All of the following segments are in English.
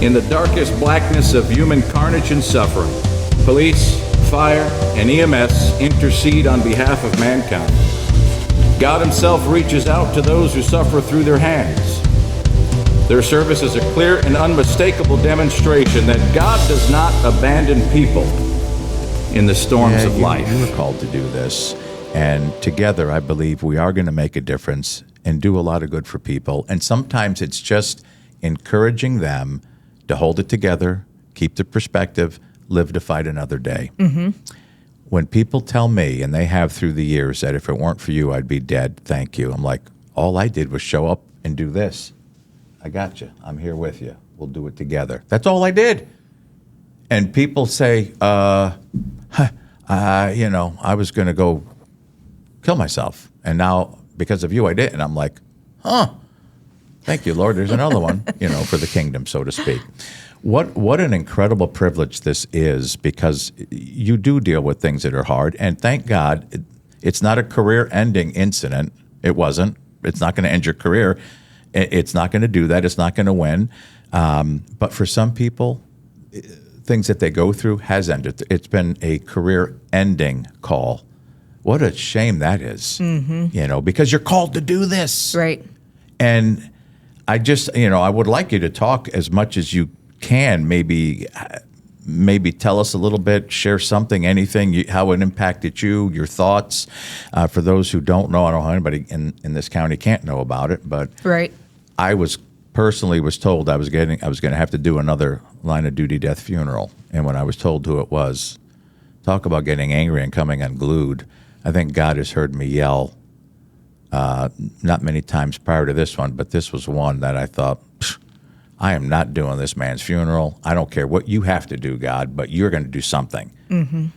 in the darkest blackness of human carnage and suffering, police, fire, and EMS intercede on behalf of mankind. God himself reaches out to those who suffer through their hands. Their service is a clear and unmistakable demonstration that God does not abandon people in the storms of life. You were called to do this, and together I believe we are going to make a difference and do a lot of good for people. And sometimes it's just encouraging them to hold it together, keep the perspective, live to fight another day. Mm-hmm. When people tell me, and they have through the years, that if it weren't for you, I'd be dead, thank you. I'm like, all I did was show up and do this. I got you. I'm here with you. We'll do it together. That's all I did. And people say, I was going to go kill myself. And now, because of you, I did. And I'm like, thank you, Lord. There's another one, for the kingdom, so to speak. What an incredible privilege this is, because you do deal with things that are hard. And thank God, it's not a career-ending incident. It wasn't. It's not going to end your career. It's not going to do that. It's not going to win. But for some people, things that they go through has ended. It's been a career-ending call. What a shame that is, because you're called to do this. Right. And I just, I would like you to talk as much as you can, maybe tell us a little bit, share something, anything, how it impacted you, your thoughts. For those who don't know, I don't know how anybody in this county can't know about it, but right. I was told I was going to have to do another line of duty death funeral. And when I was told who it was, talk about getting angry and coming unglued. I think God has heard me yell, not many times prior to this one, but this was one that I thought, I am not doing this man's funeral. I don't care what you have to do, God, but you're going to do something. Mm-hmm.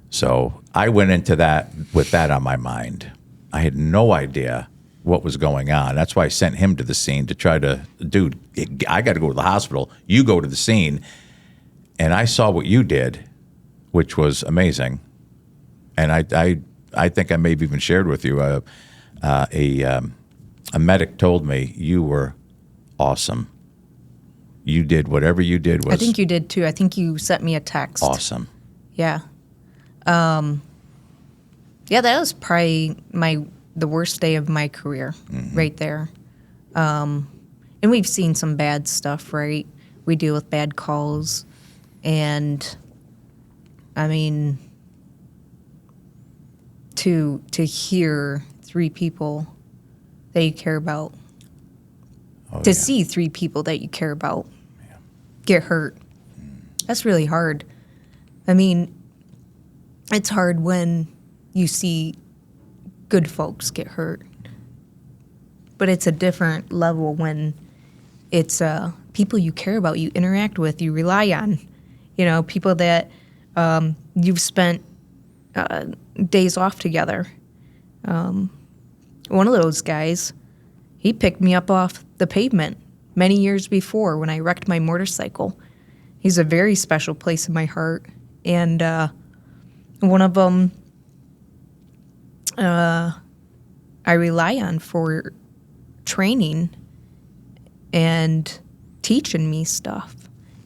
So I went into that with that on my mind. I had no idea what was going on. That's why I sent him to the scene to try to, dude, I got to go to the hospital. You go to the scene. And I saw what you did, which was amazing. And I think I may have even shared with you, a medic told me you were awesome. You did whatever you did was. I think you did too. I think you sent me a text. Awesome. Yeah. Yeah, that was probably the worst day of my career, right there. And we've seen some bad stuff, right? We deal with bad calls, and I mean, to hear 3 people that you care about, see 3 people that you care about get hurt, that's really hard. I mean, it's hard when you see good folks get hurt, but it's a different level when it's people you care about, you interact with, you rely on, people that you've spent days off together. One of those guys, he picked me up off the pavement many years before when I wrecked my motorcycle. He's a very special place in my heart. And one of them I rely on for training and teaching me stuff.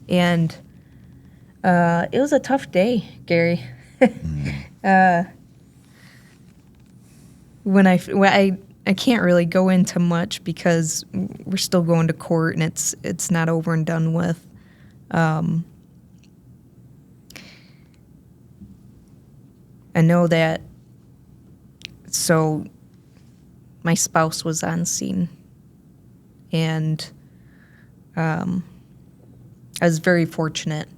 And it was a tough day, Gary. When I can't really go into much because we're still going to court and it's not over and done with. I know that. So my spouse was on scene, and I was very fortunate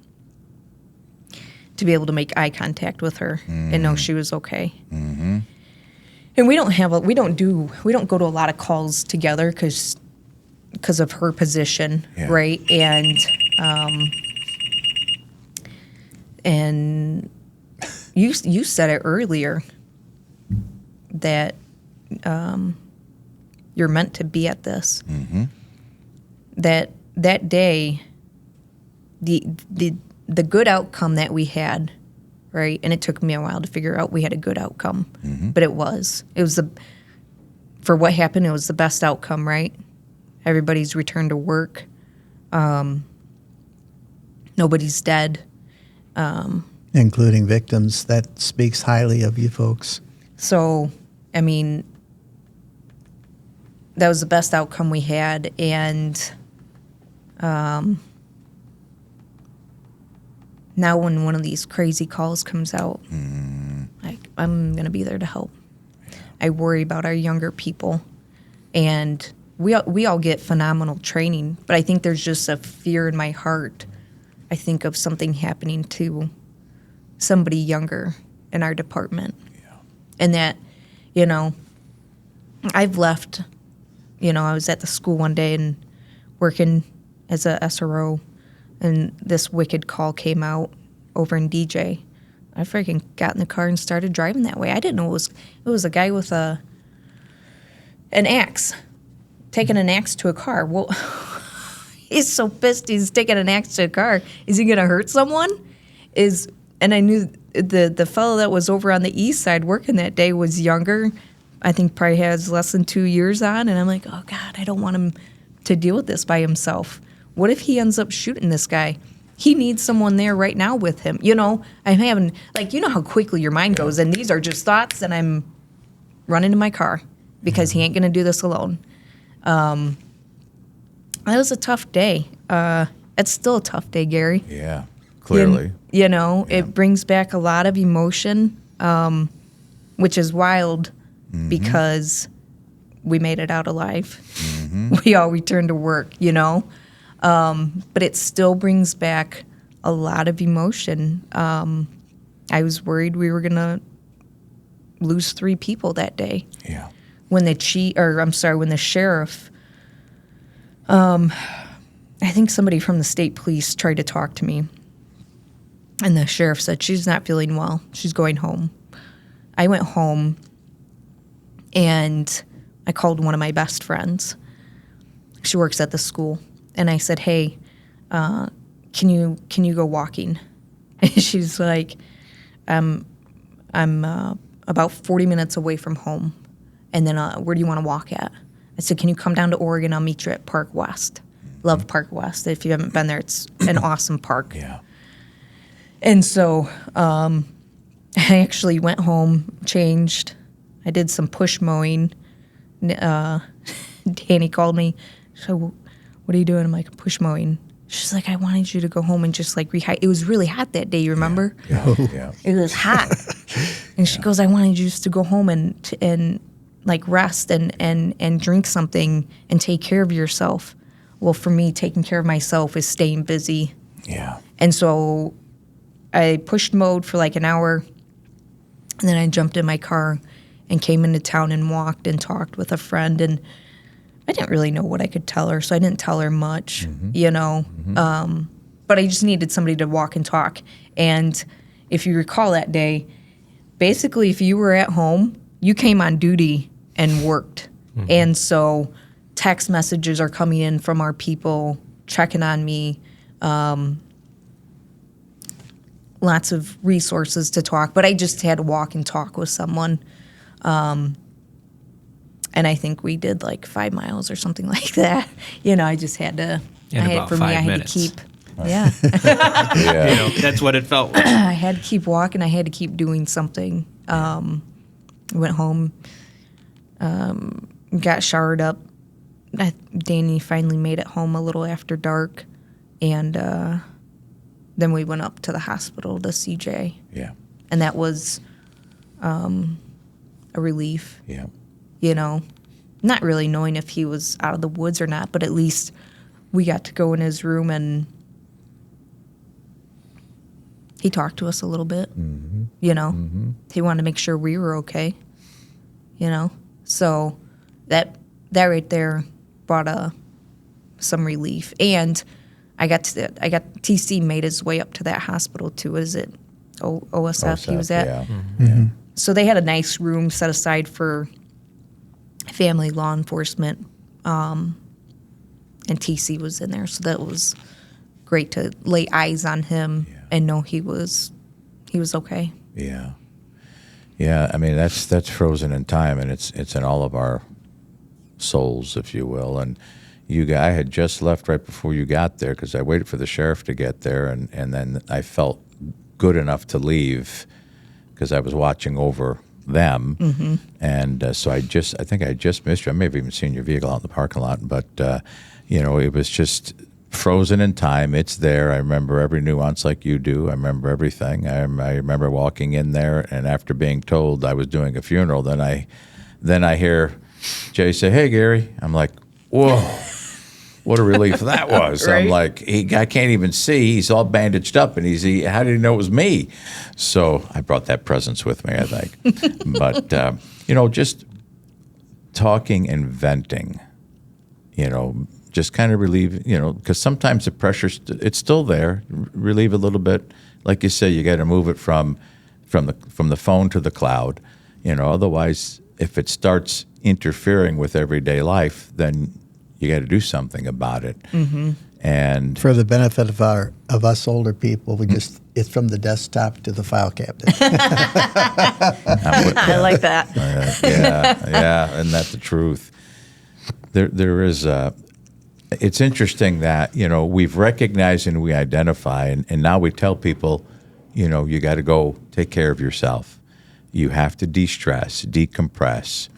to be able to make eye contact with her and know she was okay. Mm-hmm. And we don't go to a lot of calls together because of her position, right? And you said it earlier that you're meant to be at this. Mm-hmm. That day, the good outcome that we had, right? And it took me a while to figure out we had a good outcome, but it was for what happened, it was the best outcome, right? Everybody's returned to work. Nobody's dead. Including victims. That speaks highly of you folks. So, I mean, that was the best outcome we had. And now when one of these crazy calls comes out, I'm going to be there to help. I worry about our younger people. And we all get phenomenal training, but I think there's just a fear in my heart. I think of something happening to somebody younger in our department. Yeah. And that, you know, I've left, you know, I was at the school one day and working as a SRO, and this wicked call came out over in DJ. I freaking got in the car and started driving that way. I didn't know it was a guy with an axe, taking an axe to a car. Well, he's so pissed he's taking an axe to a car. Is he going to hurt someone? And I knew the fellow that was over on the east side working that day was younger. I think probably has less than 2 years on. And I'm like, oh, God, I don't want him to deal with this by himself. What if he ends up shooting this guy? He needs someone there right now with him. You know, I'm having, like, you know how quickly your mind goes. And these are just thoughts, and I'm running to my car because he ain't going to do this alone. That was a tough day. It's still a tough day, Gary. Yeah, clearly. You know, it brings back a lot of emotion, which is wild because we made it out alive. We all returned to work, you know. But it still brings back a lot of emotion. I was worried we were going to lose 3 people that day. Yeah. When the sheriff, I think somebody from the state police tried to talk to me. And the sheriff said, she's not feeling well. She's going home. I went home and I called one of my best friends. She works at the school. And I said, hey, can you go walking? And she's like, I'm about 40 minutes away from home. And then where do you want to walk at? I said, can you come down to Oregon? I'll meet you at Park West. Love Park West. If you haven't been there, it's an awesome park. Yeah. And so I actually went home, changed. I did some push mowing. Danny called me. So, what are you doing? I'm like, push mowing. She's like, I wanted you to go home and just like it was really hot that day, you remember? Yeah. It was hot. And she goes, I wanted you just to go home and like rest and drink something and take care of yourself. Well, for me, taking care of myself is staying busy. Yeah. And so I pushed mowed for like an hour, and then I jumped in my car and came into town and walked and talked with a friend. And I didn't really know what I could tell her, so I didn't tell her much, you know. But I just needed somebody to walk and talk. And if you recall that day, basically if you were at home, you came on duty and worked. And so text messages are coming in from our people checking on me. Lots of resources to talk, but I just had to walk and talk with someone. And I think we did like 5 miles or something like that. You know, I just had to. In about 5 minutes. I had to keep. Yeah. Yeah. You know, that's what it felt like. I had to keep walking. I had to keep doing something. Went home, got showered up. Danny finally made it home a little after dark, and then we went up to the hospital to see Jay. Yeah. And that was a relief. Yeah. You know, not really knowing if he was out of the woods or not, but at least we got to go in his room and he talked to us a little bit, you know. He wanted to make sure we were okay, you know. So that right there brought some relief. And I got TC made his way up to that hospital too. Is it OSF he was at? Yeah. Mm-hmm. So they had a nice room set aside for family law enforcement, and TC was in there, so that was great to lay eyes on him and know he was okay. Yeah. Yeah, I mean that's frozen in time, and it's in all of our souls, if you will. And I had just left right before you got there because I waited for the sheriff to get there, and then I felt good enough to leave because I was watching over them. Mm-hmm. And so I think I just missed you. I may have even seen your vehicle out in the parking lot, but it was just frozen in time. It's there. I remember every nuance like you do. I remember everything. I remember walking in there, and after being told I was doing a funeral, then I hear Jay say, "Hey, Gary." I'm like, whoa. What a relief that was. Right? I'm like, I can't even see. He's all bandaged up, and how did he know it was me? So I brought that presence with me, I think. But, just talking and venting, just kind of relieve, because sometimes the pressure, it's still there. Relieve a little bit. Like you say, you got to move it from the phone to the cloud. Otherwise, if it starts interfering with everyday life, then you got to do something about it. Mm-hmm. And For the benefit of us older people, it's from the desktop to the file cabinet. I like that. yeah, and that's the truth. There is it's interesting that we've recognized and we identify, and now we tell people, you got to go take care of yourself. You have to de-stress, decompress.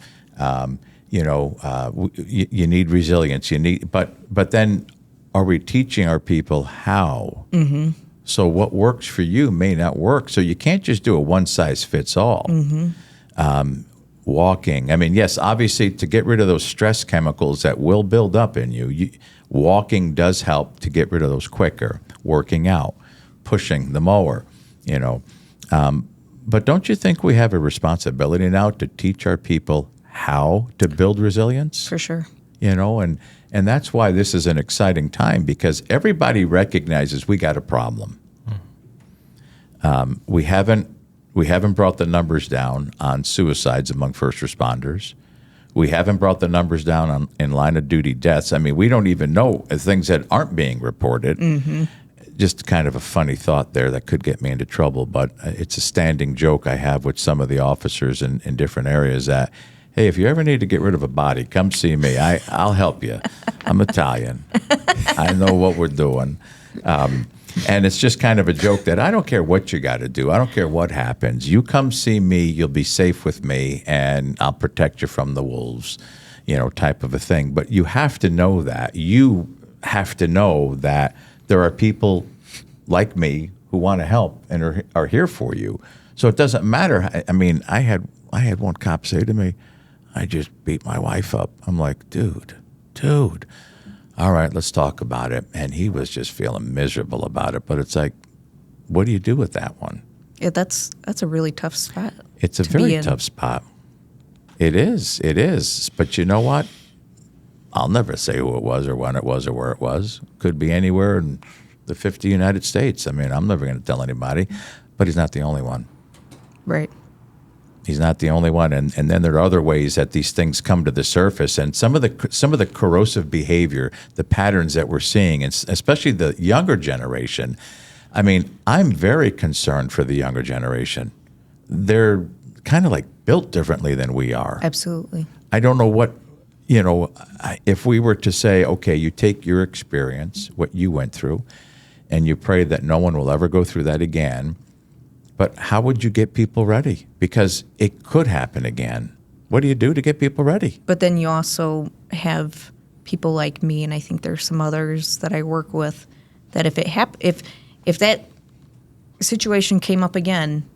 You need resilience. But then, are we teaching our people how? Mm-hmm. So what works for you may not work. So you can't just do a one size fits all. Mm-hmm. Walking. I mean, yes, obviously, to get rid of those stress chemicals that will build up in you, walking does help to get rid of those quicker. Working out, pushing the mower, But don't you think we have a responsibility now to teach our people how to build resilience? For sure. And that's why this is an exciting time, because everybody recognizes we got a problem. We haven't brought the numbers down on suicides among first responders. We haven't brought the numbers down in line of duty deaths. I mean, we don't even know things that aren't being reported. Mm-hmm. Just kind of a funny thought there that could get me into trouble, but it's a standing joke I have with some of the officers in different areas that, hey, if you ever need to get rid of a body, come see me. I'll help you. I'm Italian. I know what we're doing. And it's just kind of a joke that I don't care what you got to do. I don't care what happens. You come see me, you'll be safe with me, and I'll protect you from the wolves, type of a thing. But you have to know that. You have to know that there are people like me who want to help and are here for you. So it doesn't matter. I mean, I had one cop say to me, "I just beat my wife up." I'm like, dude, all right, let's talk about it. And he was just feeling miserable about it. But it's like, what do you do with that one? Yeah, that's a really tough spot. It's a very tough spot. It is. But you know what? I'll never say who it was or when it was or where it was. Could be anywhere in the 50 United States. I mean, I'm never going to tell anybody. But he's not the only one. Right. He's not the only one, and then there are other ways that these things come to the surface, and some of the corrosive behavior, the patterns that we're seeing, and especially the younger generation. I mean, I'm very concerned for the younger generation. They're kind of like built differently than we are. Absolutely. I don't know what, if we were to say, okay, you take your experience, what you went through, and you pray that no one will ever go through that again. But how would you get people ready? Because it could happen again. What do you do to get people ready? But then you also have people like me, and I think there's some others that I work with, that if that situation came up again,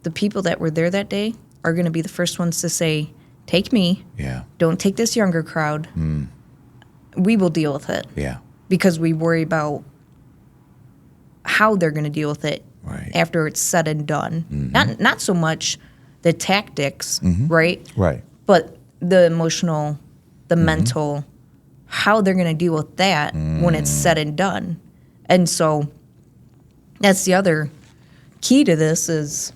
the people that were there that day are going to be the first ones to say, "Take me. Yeah. Don't take this younger crowd. We will deal with it." Yeah. Because we worry about how they're going to deal with it. Right. After it's said and done. Mm-hmm. Not so much the tactics, right? Right. But the emotional, the mental, how they're going to deal with that when it's said and done. And so that's the other key to this, is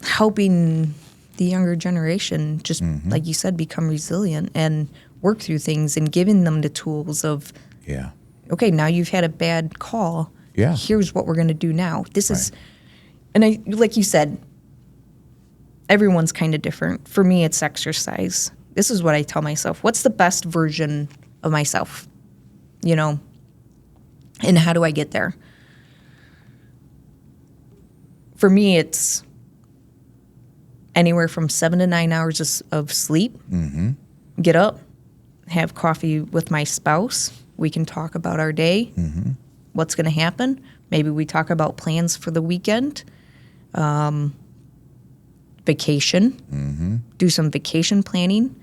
helping the younger generation just, like you said, become resilient and work through things, and giving them the tools of, Yeah. okay, now you've had a bad call. Yeah. Here's what we're going to do now. This is, and like you said, everyone's kind of different. For me, it's exercise. this is what I tell myself. What's the best version of myself? You know, and how do I get there? For me, it's anywhere from 7 to 9 hours of sleep. Mm-hmm. Get up, have coffee with my spouse. We can talk about our day, what's going to happen. Maybe we talk about plans for the weekend. Vacation, do some vacation planning,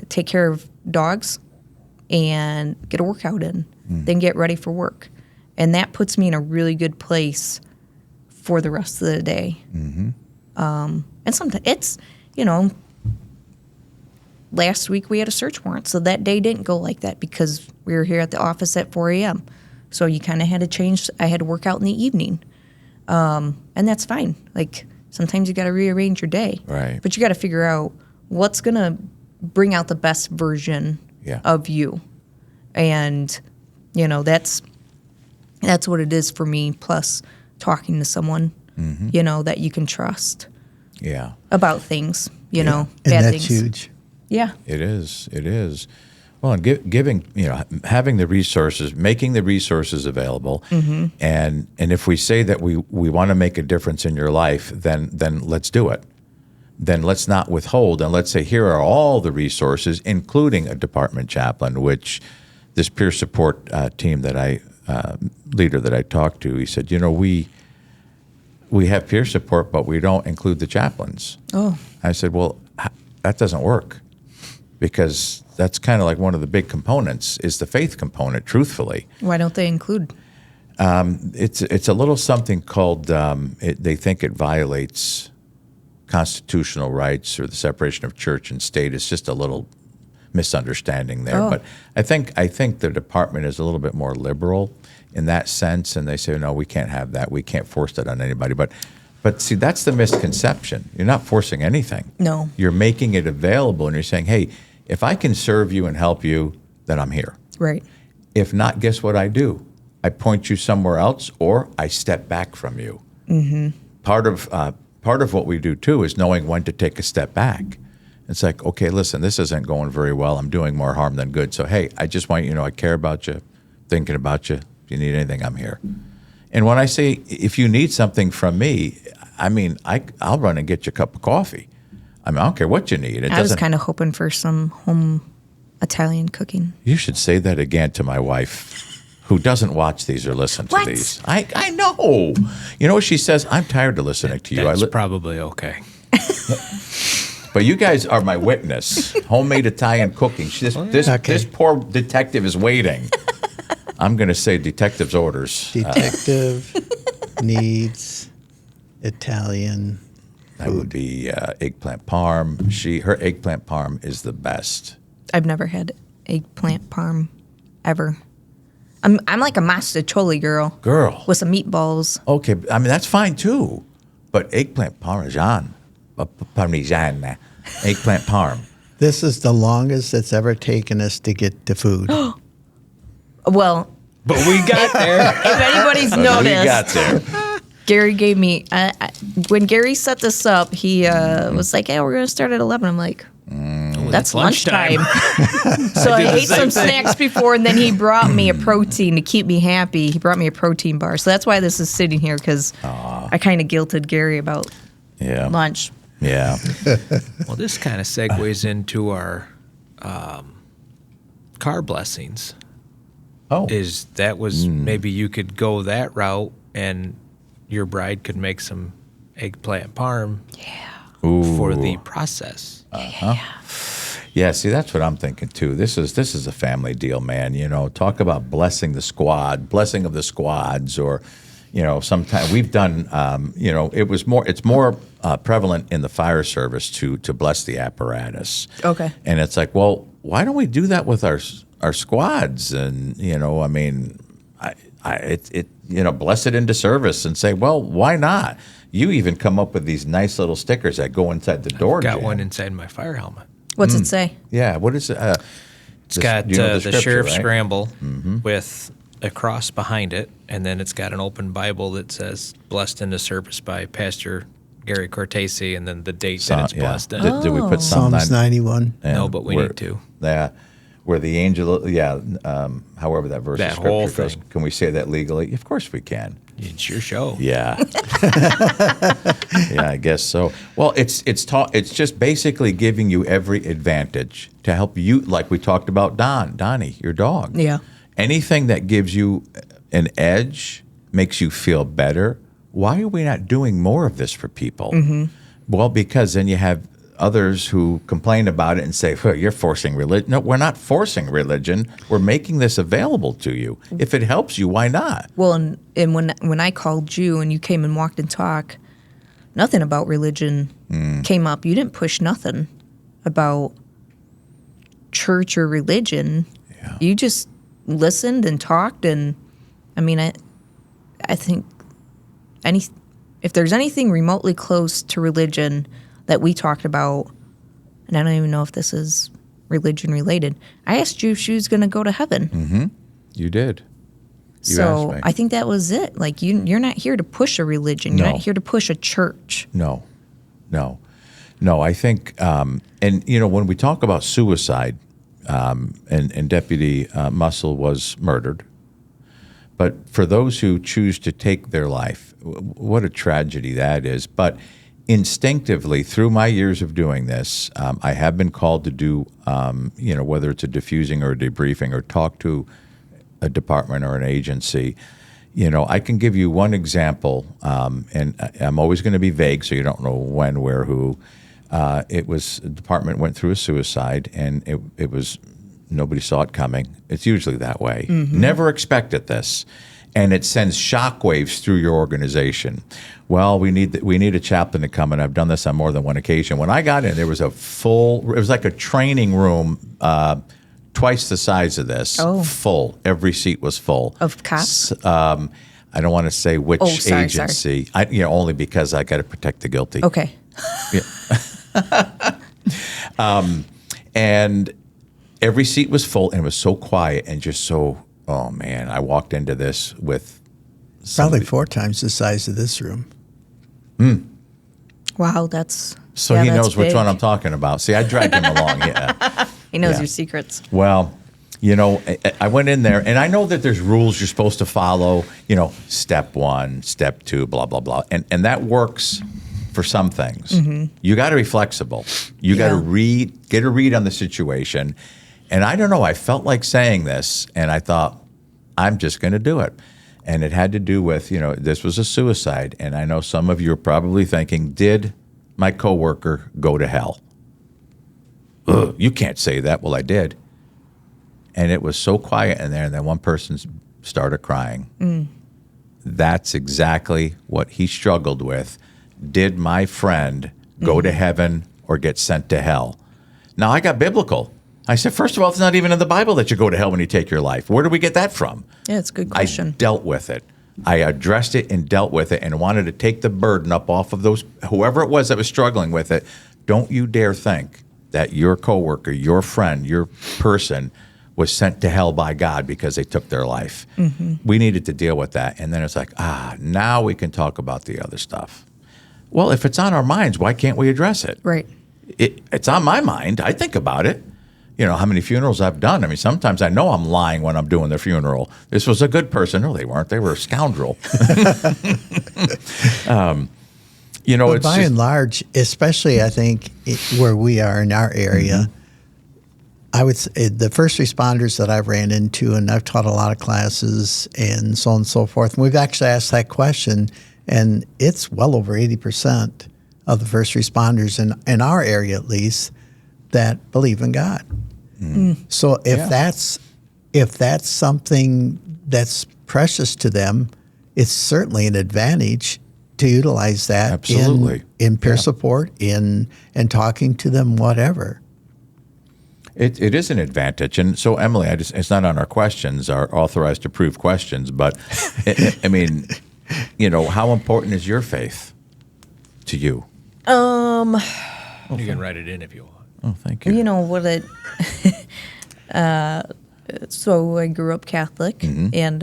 take care of dogs, and get a workout in, then get ready for work. And that puts me in a really good place for the rest of the day. And sometimes it's, you know, last week we had a search warrant, so that day didn't go like that because we were here at the office at 4 a.m. So you kind of had to change. I had to work out in the evening. And that's fine. Like, sometimes you got to rearrange your day. Right. But you got to figure out what's going to bring out the best version of you. And, you know, that's what it is for me, plus talking to someone, you know, that you can trust about things, you know, And bad that's things. huge. Yeah. It is. It is. Well, and giving, you know, having the resources, making the resources available, and if we say that we want to make a difference in your life, then let's do it. Then let's not withhold, and let's say here are all the resources, including a department chaplain, which this peer support team that leader that I talked to, he said, you know, we have peer support, but we don't include the chaplains. Oh. I said, well, that doesn't work. Because that's kind of like one of the big components is the faith component, truthfully. Why don't they include? It's a little something called, they think it violates constitutional rights or the separation of church and state. It's just a little misunderstanding there. Oh. But I think the department is a little bit more liberal in that sense, and they say, no, we can't have that. We can't force that on anybody. But see, that's the misconception. You're not forcing anything. No. You're making it available, and you're saying, hey, if I can serve you and help you, then I'm here. Right. If not, guess what I do? I point you somewhere else, or I step back from you. Mm-hmm. Part of what we do too is knowing when to take a step back. It's like, okay, listen, this isn't going very well. I'm doing more harm than good. So hey, I just want you to know I care about you, thinking about you. If you need anything, I'm here. And when I say if you need something from me, I mean I'll run and get you a cup of coffee. I mean, I don't care what you need. I was kind of hoping for some home Italian cooking. You should say that again to my wife, who doesn't watch these or listen to What? these. I know. You know what she says? I'm tired of listening to you. That's probably okay. But you guys are my witness. Homemade Italian cooking. This poor detective is waiting. I'm going to say detective's orders. Detective needs Italian. That would be eggplant parm. Her eggplant parm is the best. I've never had eggplant parm ever. I'm like a mastacholi girl. With some meatballs. Okay, I mean, that's fine too. But eggplant parmesan. Parmesan. Eggplant parm. This is the longest it's ever taken us to get to food. Well, But we got there. if anybody's noticed, We got there. Gary gave me, when Gary set this up, he was like, hey, we're going to start at 11. I'm like, that's lunchtime. So I ate some snacks before, and then he brought me a protein to keep me happy. He brought me a protein bar. So that's why this is sitting here, because I kind of guilted Gary about lunch. Yeah. Well, this kind of segues into our car blessings. Oh. Maybe you could go that route, and your bride could make some eggplant parm for the process. Yeah, see, that's what I'm thinking too. This is a family deal, man. You know, talk about blessing the squad, blessing of the squads, or, you know, sometimes we've done. You know, it's more prevalent in the fire service to bless the apparatus. Okay. And it's like, well, why don't we do that with our squads? And you know, I mean, bless it into service and say, well, why not? You even come up with these nice little stickers that go inside the door. Got jam. one inside my fire helmet. What's it say? Yeah, what is it? It's got the scripture, sheriff's right? scramble with a cross behind it, and then it's got an open Bible that says "Blessed into service by Pastor Gary Cortese and then the date that it's blessed in. Did we put Psalms 91. No, but we need to. Yeah. Where the angel, however that verse That of scripture whole goes. thing. Can we say that legally? Of course we can. It's your show. Yeah. Yeah, I guess so. Well, it's just basically giving you every advantage to help you, like we talked about Donnie, your dog. Yeah. Anything that gives you an edge, makes you feel better. Why are we not doing more of this for people? Well, because then you have others who complain about it and say, well, you're forcing religion. No, we're not forcing religion. We're making this available to you. If it helps you, why not? Well, and when I called you and you came and walked and talked, nothing about religion came up. You didn't push nothing about church or religion. Yeah. You just listened and talked, and I mean, I think if there's anything remotely close to religion that we talked about, and I don't even know if this is religion related, I asked you if she was going to go to heaven. You did. You So asked me. I think that was it. Like you're not here to push a religion. You're No. not here to push a church. No. I think, and when we talk about suicide, and Deputy Muscle was murdered, but for those who choose to take their life, what a tragedy that is. But instinctively, through my years of doing this, I have been called to do, whether it's a diffusing or a debriefing or talk to a department or an agency. I can give you one example, and I'm always going to be vague, so you don't know when, where, who. The department went through a suicide, and it was nobody saw it coming. It's usually that way. Never expected this, and it sends shockwaves through your organization. Well, we need a chaplain to come, and I've done this on more than one occasion. When I got in, there was it was like a training room, twice the size of this, full. Every seat was full. Of cops? I don't want to say which sorry. agency. Only because I got to protect the guilty. Okay. And every seat was full, and it was so quiet and just so. Oh man, I walked into this with Probably 4 times the size of this room. Wow, that's so yeah, he that's knows which big. one I'm talking about. See, I dragged him along. Yeah. He knows Yeah. your secrets. Well, I went in there, and I know that there's rules you're supposed to follow. Step 1, step 2, blah blah blah, and that works for some things. You got to be flexible. You got to get a read on the situation. And I don't know, I felt like saying this, and I thought, I'm just going to do it. And it had to do with, this was a suicide, and I know some of you are probably thinking, did my coworker go to hell? Ugh, you can't say that. Well, I did. And it was so quiet in there, and then one person started crying. That's exactly what he struggled with. Did my friend go to heaven or get sent to hell? Now, I got biblical. I said, first of all, it's not even in the Bible that you go to hell when you take your life. Where do we get that from? Yeah, it's a good question. I dealt with it. I addressed it and dealt with it and wanted to take the burden up off of whoever it was that was struggling with it. Don't you dare think that your coworker, your friend, your person was sent to hell by God because they took their life. We needed to deal with that. And then it's like, now we can talk about the other stuff. Well, if it's on our minds, why can't we address it? Right. It's on my mind. I think about it. How many funerals I've done. I mean, sometimes I know I'm lying when I'm doing their funeral. This was a good person. No, they weren't. They were a scoundrel. But it's by just, and large, especially I think where we are in our area, I would say the first responders that I've ran into, and I've taught a lot of classes and so on and so forth, and we've actually asked that question, and it's well over 80% of the first responders in our area at least that believe in God. So if that's something that's precious to them, it's certainly an advantage to utilize that Absolutely. in peer support, in talking to them, whatever. It is an advantage. And so, Emily, it's not on our questions, our authorized approved questions, but I mean, how important is your faith to you? You can write it in if you want. Oh, thank you. You know what it. So I grew up Catholic, and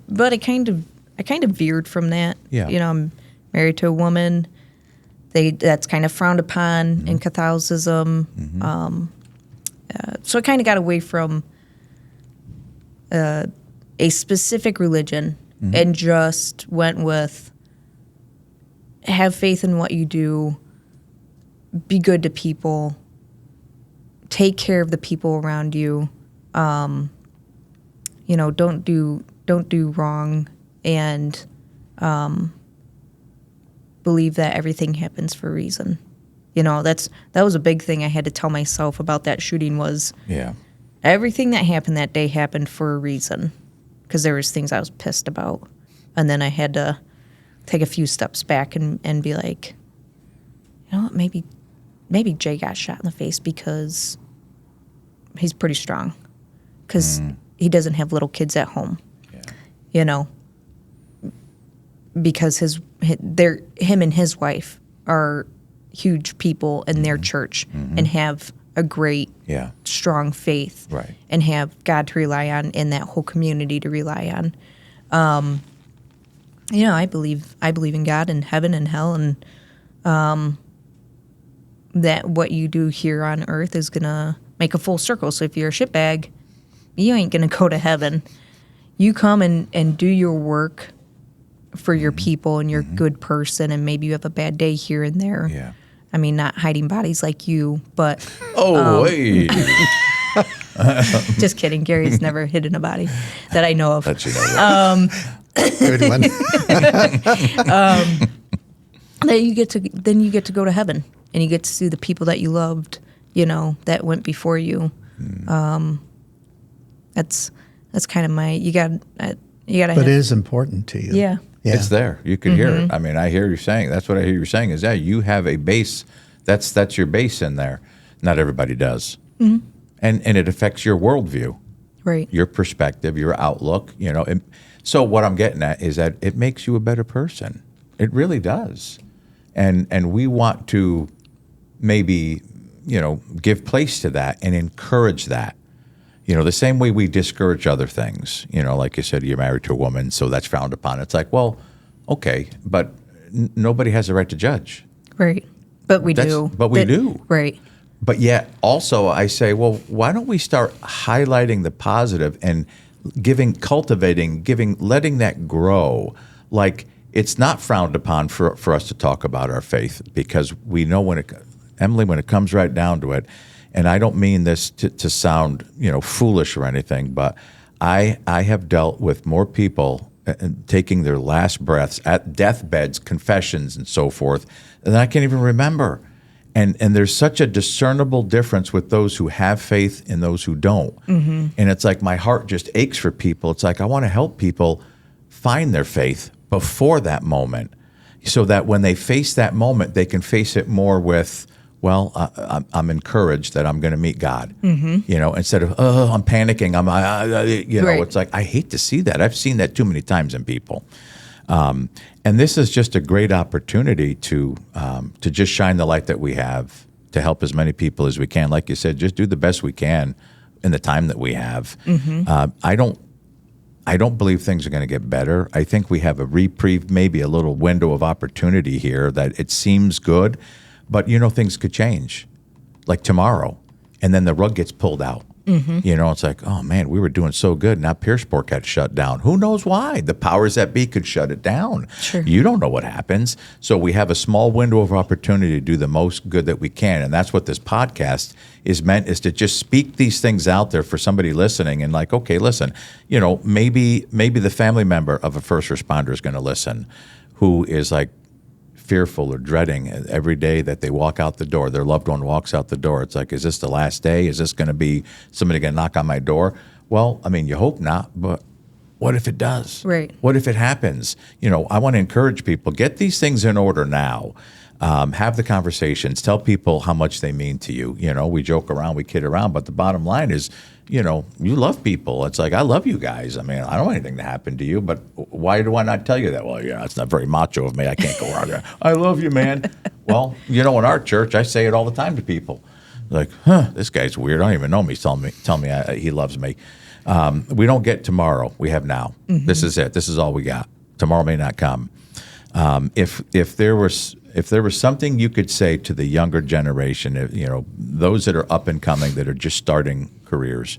but I kind of veered from that. Yeah. I'm married to a woman, That's kind of frowned upon in Catholicism. So I kind of got away from a specific religion and just went with have faith in what you do, be good to people, take care of the people around you. Don't do wrong, and believe that everything happens for a reason. That was a big thing I had to tell myself about that shooting was everything that happened that day happened for a reason, because there was things I was pissed about, and then I had to take a few steps back and be like, what, maybe Jay got shot in the face because he's pretty strong, because he doesn't have little kids at home, because him and his wife are huge people in their church and have a great, strong faith, and have God to rely on and that whole community to rely on. I believe in God and heaven and hell, and that what you do here on earth is gonna make a full circle. So if you're a shitbag, you ain't gonna go to heaven. You come and do your work for your people, and you're a good person, and maybe you have a bad day here and there. Yeah. I mean, not hiding bodies like you, but Wait. just kidding. Gary's never hidden a body that I know of. That you know. Good one. Then you get to go to heaven, and you get to see the people that you loved, that went before you. That's kind of you got to. But it is important to you. Yeah. It's there. You can hear it. I mean, I hear you saying. That's what I hear you saying. Is that you have a base? That's your base in there. Not everybody does, and it affects your worldview, Right. your perspective, your outlook. So what I'm getting at is that it makes you a better person. It really does, and we want to maybe give place to that and encourage that. The same way we discourage other things, like you said, you're married to a woman, so that's frowned upon. It's like, well, okay, but nobody has the right to judge. Right. But we do. But we do. Right. But yet also I say, well, why don't we start highlighting the positive and letting that grow? Like, it's not frowned upon for us to talk about our faith, because we know Emily, when it comes right down to it, and I don't mean this to sound, foolish or anything, but I have dealt with more people taking their last breaths at deathbeds, confessions, and so forth, than I can even remember. And there's such a discernible difference with those who have faith and those who don't. And it's like my heart just aches for people. It's like I want to help people find their faith before that moment, so that when they face that moment, they can face it more with, well, I'm encouraged that I'm going to meet God, instead of, I'm panicking. Right. It's like, I hate to see that. I've seen that too many times in people. And this is just a great opportunity to just shine the light that we have to help as many people as we can. Like you said, just do the best we can in the time that we have. I don't believe things are going to get better. I think we have a reprieve, maybe a little window of opportunity here that it seems good. But, things could change, like tomorrow, and then the rug gets pulled out. It's like, oh, man, we were doing so good. Now Pierceport got shut down. Who knows why? The powers that be could shut it down. Sure. You don't know what happens. So we have a small window of opportunity to do the most good that we can. And that's what this podcast is meant, is to just speak these things out there for somebody listening. And like, okay, listen, maybe the family member of a first responder is going to listen, who is like, fearful or dreading every day that they walk out the door. Their loved one walks out the door. It's like, is this the last day? Is this going to be somebody going to knock on my door? Well, I mean, you hope not, but what if it does? Right. What if it happens? I want to encourage people, get these things in order now. Have the conversations. Tell people how much they mean to you. We joke around, we kid around, but the bottom line is, you love people. It's like, I love you guys. I mean, I don't want anything to happen to you, but why do I not tell you that? Well, it's not very macho of me. I can't go around there. I love you, man. Well, in our church, I say it all the time to people. Like, this guy's weird. I don't even know me. Tell me he loves me. We don't get tomorrow. We have now. This is it. This is all we got. Tomorrow may not come. If there was if there was something you could say to the younger generation, those that are up and coming, that are just starting careers,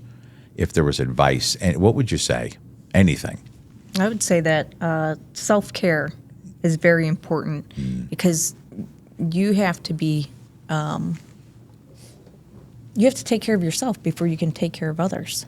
if there was advice, and what would you say? Anything? I would say that self-care is very important because you have to be, you have to take care of yourself before you can take care of others.